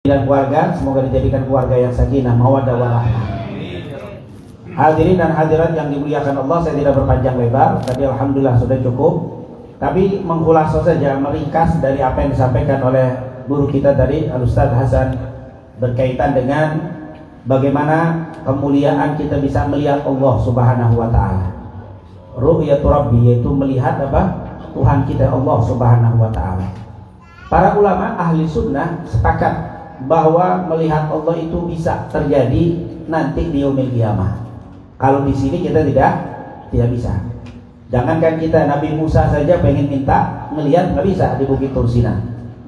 dan keluarga, semoga dijadikan keluarga yang sakinah, mawaddah warahmah. Hadirin dan hadirat yang dimuliakan Allah, saya tidak berpanjang lebar, tadi alhamdulillah sudah cukup. Tapi mengkhulaso saja, meringkas dari apa yang disampaikan oleh guru kita tadi, Al-Ustaz Hasan, berkaitan dengan bagaimana kemuliaan kita bisa melihat Allah Subhanahu wa taala. Ru'yatu Rabbi, yaitu melihat apa? Tuhan kita Allah Subhanahu wa taala. Para ulama ahli sunnah sepakat bahwa melihat Allah itu bisa terjadi nanti di yaumil qiyamah. Kalau di sini kita tidak bisa. Jangankan kita, Nabi Musa saja pengen minta melihat, nggak bisa di Bukit Tursina.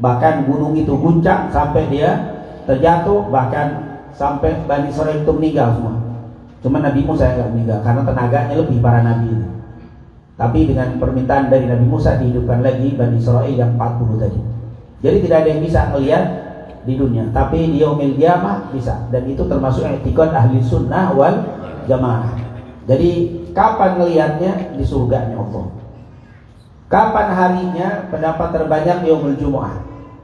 Bahkan gunung itu guncang sampai dia terjatuh, bahkan sampai Bani Israil itu meninggal semua. Cuma Nabi Musa yang nggak meninggal karena tenaganya lebih para nabi itu. Tapi dengan permintaan dari Nabi Musa dihidupkan lagi Bani Israil yang 40 tadi. Jadi tidak ada yang bisa melihat di dunia, tapi di yaumil qiyamah bisa, dan itu termasuk i'tiqad ahli sunnah wal jamaah. Jadi kapan ngelihatnya? Di surganya Allah. Kapan harinya? Pendapat terbanyak yaumul jumu'ah,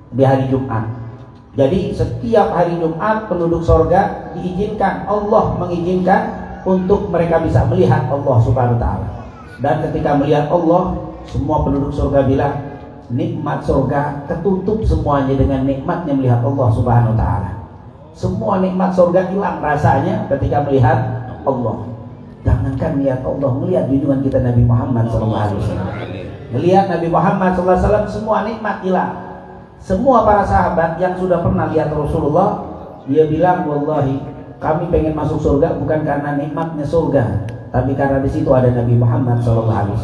di hari Jumat. Jadi setiap hari Jumat penduduk surga diizinkan, Allah mengizinkan untuk mereka bisa melihat Allah Subhanahu wa taala. Dan ketika melihat Allah, semua penduduk surga bilang nikmat surga ketutup semuanya dengan nikmatnya melihat Allah Subhanahu wa taala. Semua nikmat surga hilang rasanya ketika melihat Allah. Jangankan melihat Allah, melihat junjungan kita Nabi Muhammad SAW. Melihat Nabi Muhammad SAW, semua nikmat hilang. Semua para sahabat yang sudah pernah lihat Rasulullah, dia bilang, wallahi kami pengen masuk surga bukan karena nikmatnya surga, tapi karena di situ ada Nabi Muhammad SAW.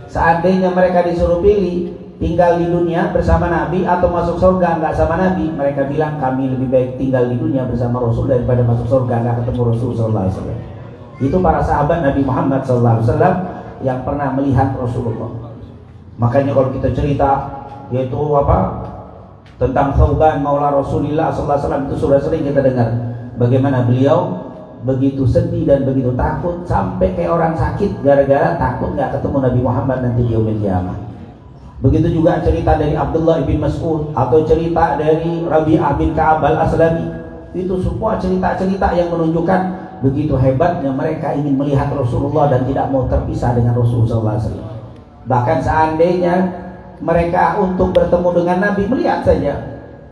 Seandainya mereka disuruh pilih tinggal di dunia bersama Nabi atau masuk surga nggak sama Nabi, mereka bilang kami lebih baik tinggal di dunia bersama Rasul daripada masuk surga nggak ketemu Rasul sallallahu alaihi wasallam. Itu para sahabat Nabi Muhammad sallallahu alaihi wasallam yang pernah melihat Rasulullah. Makanya kalau kita cerita yaitu apa tentang Thauban Maula Rasulillah sallallahu alaihi wasallam, itu sudah sering kita dengar bagaimana beliau begitu sedih dan begitu takut sampai kayak orang sakit gara-gara takut nggak ketemu Nabi Muhammad nanti di yaumil qiyamah. Begitu juga cerita dari Abdullah bin Mas'ud atau cerita dari Rabi'ah bin Ka'ab al-Aslami. Itu semua cerita-cerita yang menunjukkan begitu hebatnya mereka ingin melihat Rasulullah dan tidak mau terpisah dengan Rasulullah SAW. Bahkan seandainya mereka untuk bertemu dengan Nabi melihat saja,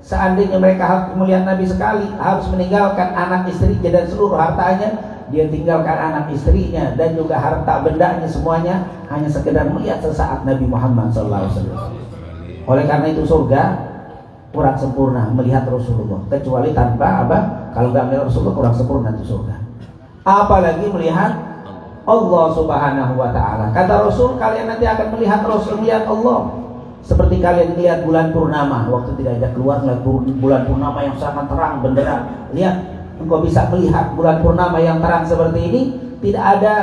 seandainya mereka harus melihat Nabi sekali, harus meninggalkan anak istrinya dan seluruh hartanya, dia tinggalkan anak istrinya dan juga harta bendanya semuanya, hanya sekedar melihat sesaat Nabi Muhammad SAW. Oleh karena itu surga kurang sempurna melihat Rasulullah, kecuali tanpa apa? Kalau nggak melihat Rasulullah kurang sempurna itu surga. Apalagi melihat Allah Subhanahu wa taala. Kata Rasul, kalian nanti akan melihat Rasul, melihat Allah seperti kalian melihat bulan purnama. Waktu tidak ada keluar bulan purnama yang sangat terang benderang. Lihat, engkau bisa melihat bulan purnama yang terang seperti ini, tidak ada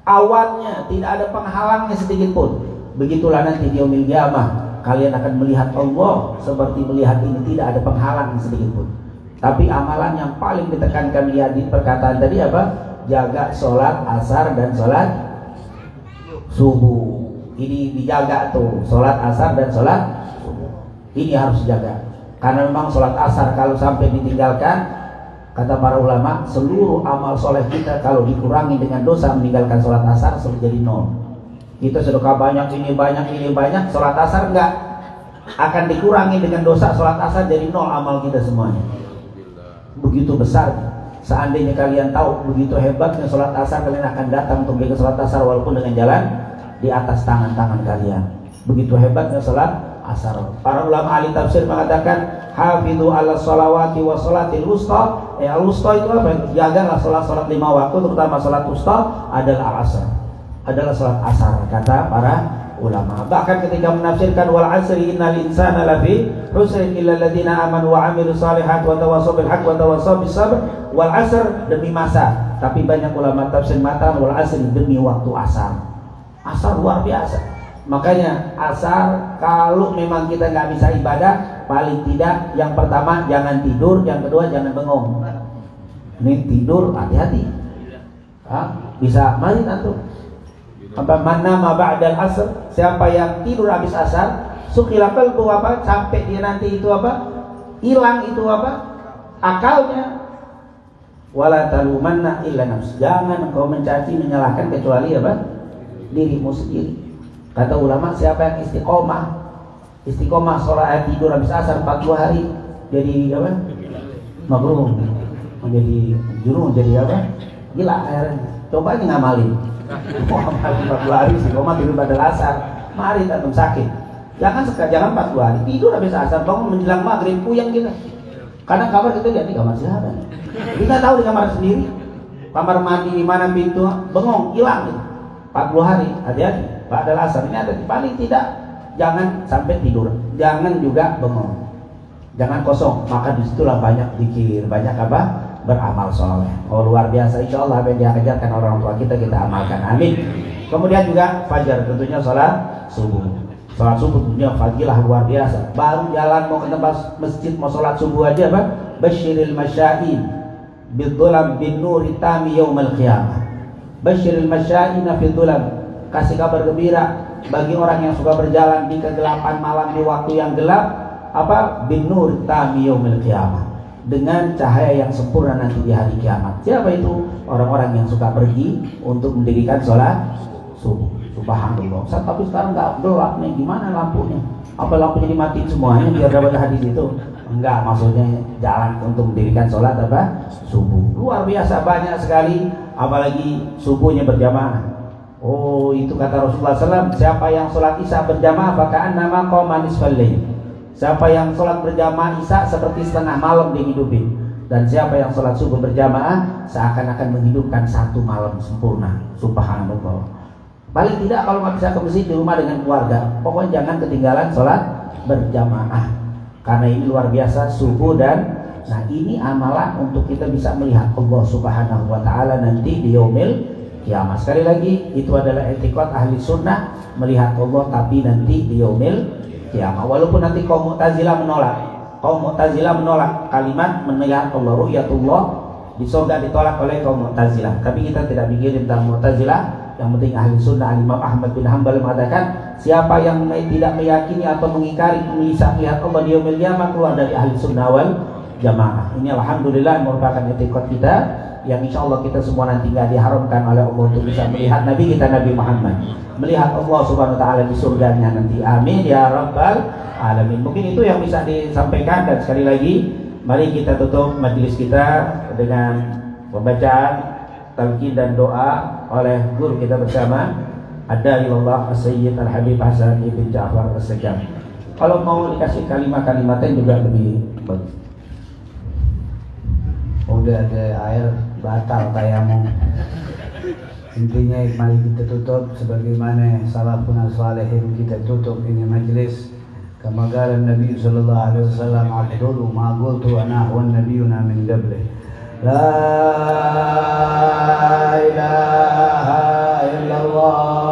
awannya, tidak ada penghalangnya sedikit pun. Begitulah nanti di yaumil qiyamah kalian akan melihat Allah seperti melihat ini, tidak ada penghalang sedikit pun. Tapi amalan yang paling ditekankan di hadis perkataan tadi apa? Jaga sholat asar dan sholat subuh. Ini dijaga tuh, sholat asar dan sholat subuh. Ini harus dijaga. Karena memang sholat asar kalau sampai ditinggalkan, kata para ulama, seluruh amal soleh kita kalau dikurangi dengan dosa meninggalkan sholat asar jadi nol. Kita sedekah banyak, ini banyak, sholat asar enggak akan dikurangi dengan dosa, sholat asar jadi nol amal kita semuanya. Begitu besar. Seandainya kalian tahu begitu hebatnya sholat asar, kalian akan datang untuk berikan sholat asar walaupun dengan jalan di atas tangan-tangan kalian. Begitu hebatnya sholat asar. Para ulama ahli tafsir mengatakan hafidhu ala sholawati wa sholatil wusta. Al-wusta itu apa? Jagalah sholat-sholat 5 waktu, terutama sholat wusta adalah al-asr, adalah sholat asar, kata para ulama. Bahkan ketika menafsirkan wal asri innal insana lafi khusrin illa alladziina amanu wa 'amilus shalihat wa tawassaw bil haqq wa tawassaw bis sabr, wal asr demi masa. Tapi banyak ulama tafsir mengatakan wal asri demi waktu asar. Asar luar biasa. Makanya asar kalau memang kita nggak bisa ibadah, paling tidak yang pertama jangan tidur, yang kedua jangan bengong. Ini tidur hati-hati. Bisa mari antum. Apa mana ma ba'dal asr, siapa yang tidur habis asar, sukila qalbu apa? Sampai dia nanti itu apa? hilang itu apa? Akalnya. Wala talumanna illa nafs. Jangan engkau mencaci menyalahkan kecuali apa? Dirimu sendiri. Kata ulama, siapa yang istiqomah sholat tidur habis asar 40 hari jadi apa? Mabrur. Menjadi junun, jadi apa? Gila akhirnya. Coba aja ngamalin. Ngamalin 40 hari istiqomah tidur pada asar. Mari tak sakit. Jangan 40 hari tidur habis asar, bangun menjelang maghrib puyeng kita. Kadang kamar kita lihat di kamar siapa nih? Kita tahu di kamar sendiri. Kamar mandi di mana pintu, bengong, hilang gitu. 40 hari, hati-hati. Padahal asar ini ada, paling tidak jangan sampai tidur, jangan juga bengong, jangan kosong. Maka disitulah banyak zikir, banyak apa? Beramal soleh. Oh luar biasa, insya Allah apa yang diajarkan orang tua kita amalkan, amin. Kemudian juga fajar, tentunya sholat subuh. Sholat subuh tentunya fadilah luar biasa. Baru jalan mau ke tempat masjid mau sholat subuh aja apa? Basyiril masya'in bidzulam bin nuri tami yaumal qiyamah. Basyiril masya'in bidzulam, kasih kabar gembira bagi orang yang suka berjalan di kegelapan malam di waktu yang gelap, apa? Bin nur tami yaumil qiyamah, dengan cahaya yang sempurna nanti di hari kiamat. Siapa itu? Orang-orang yang suka pergi untuk mendirikan sholat subuh. Subhanallah. Tapi sekarang nggak gelap nih, gimana lampunya? Apa lampunya dimatiin semuanya biar dapat hadis itu? Enggak, maksudnya jalan untuk mendirikan sholat apa? Subuh. Luar biasa banyak sekali, apalagi subuhnya berjamaah. Oh, itu kata Rasulullah SAW, siapa yang sholat isya berjamaah bahkan nama qoma nisfal lail. Siapa yang sholat berjamaah isya seperti setengah malam dihidupin. Dan siapa yang sholat subuh berjamaah seakan-akan menghidupkan satu malam sempurna. Subhanallah. Paling tidak kalau nggak bisa ke masjid, di rumah dengan keluarga, pokoknya jangan ketinggalan sholat berjamaah. Karena ini luar biasa subuh, dan nah ini amalan untuk kita bisa melihat Allah Subhanahu wa ta'ala nanti di yaumil kiamat. Sekali lagi, itu adalah etikot ahli sunnah, melihat Allah tapi nanti di yaumil kiamat. Walaupun nanti kaum Mu'tazilah menolak kalimat melihat Allah, ru'yatullah di surga ditolak oleh kaum Mu'tazilah. Tapi kita tidak mikirin tentang Mu'tazilah. Yang penting ahli sunnah, Imam Ahmad bin Hanbal mengatakan, siapa yang tidak meyakini atau mengingkari bisa melihat Allah di yaumil kiamat, keluar dari ahli sunnah wal jamaah. Ini alhamdulillah merupakan etikot kita, yang insya Allah kita semua nanti nggak diharamkan oleh Allah untuk bisa melihat Nabi kita Nabi Muhammad, melihat Allah Subhanahu Wa Taala di surganya nanti. Amin ya rabbal alamin. Mungkin itu yang bisa disampaikan, dan sekali lagi mari kita tutup majelis kita dengan pembacaan talqin dan doa oleh guru kita bersama, Ad-Da'iullah As-Sayyid Al-Habib Hasan Ibn Ja'far As-Segaf. Kalau mau dikasih kalimat-kalimatnya juga lebih bagus. Udah ada air batal tayamum. Intinya mari kita tutup sebagaimana salafun salihin kita tutup ini majlis. Kama qala Nabi sallallahu alaihi wasallam, "Afdalu ma qultu ana wa nabiyuna min qablih." La ilaha illallah.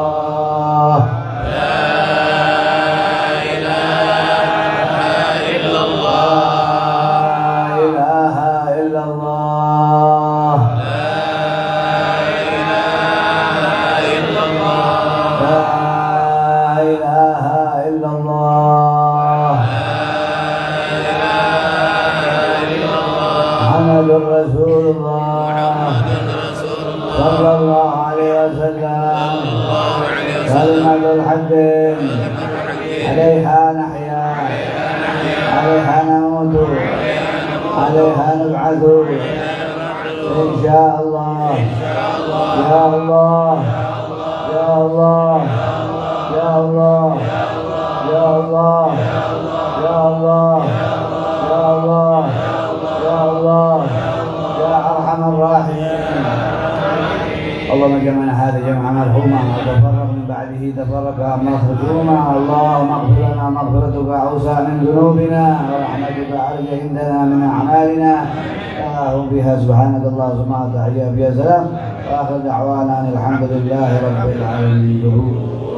عليها نحيا عليها نموت عليها نبعث إن شاء الله. يا الله يا الله يا الله يا الله يا الله يا الله يا الله يا أرحم الراحمين. اللهم جمعنا هذا جمعا مرحوما وتفرق من بعده تفرقا مخزوما. اللهم اغفر لنا مغفرتك اوسع من ذنوبنا ورحمتك ارج عندنا من اعمالنا. اللهم بها سبحانك اللهم وتحيا بها سلام واخر دعوانا ان الحمد لله رب العالمين.